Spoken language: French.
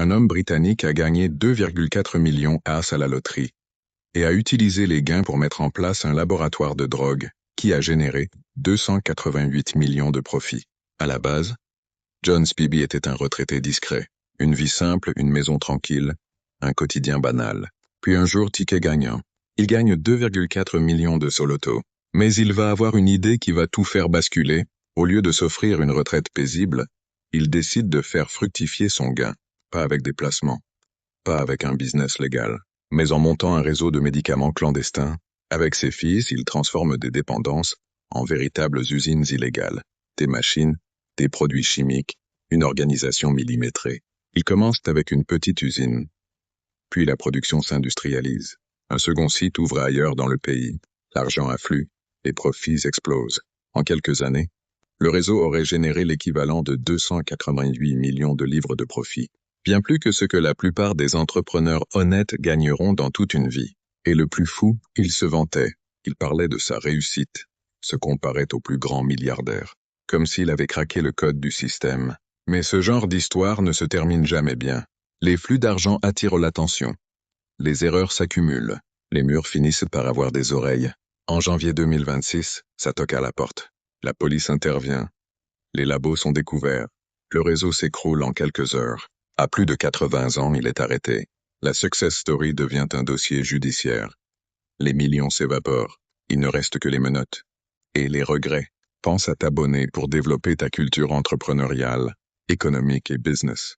Un homme britannique a gagné 2,4 millions as à la loterie et a utilisé les gains pour mettre en place un laboratoire de drogue qui a généré 288 millions de profits. À la base, John Spivey était un retraité discret, une vie simple, une maison tranquille, un quotidien banal. Puis un jour, ticket gagnant. Il gagne 2,4 millions de soloto. Mais il va avoir une idée qui va tout faire basculer. Au lieu de s'offrir une retraite paisible, il décide de faire fructifier son gain. Pas avec des placements, pas avec un business légal, mais en montant un réseau de médicaments clandestins. Avec ses fils, il transforme des dépendances en véritables usines illégales. Des machines, des produits chimiques, une organisation millimétrée. Il commence avec une petite usine. Puis la production s'industrialise. Un second site ouvre ailleurs dans le pays. L'argent afflue, les profits explosent. En quelques années, le réseau aurait généré l'équivalent de 288 millions de livres de profit. Bien plus que ce que la plupart des entrepreneurs honnêtes gagneront dans toute une vie. Et le plus fou, il se vantait. Il parlait de sa réussite, se comparait aux plus grands milliardaires, comme s'il avait craqué le code du système. Mais ce genre d'histoire ne se termine jamais bien. Les flux d'argent attirent l'attention. Les erreurs s'accumulent. Les murs finissent par avoir des oreilles. En janvier 2026, ça toque à la porte. La police intervient. Les labos sont découverts. Le réseau s'écroule en quelques heures. À plus de 80 ans, il est arrêté. La success story devient un dossier judiciaire. Les millions s'évaporent. Il ne reste que les menottes. Et les regrets. Pense à t'abonner pour développer ta culture entrepreneuriale, économique et business.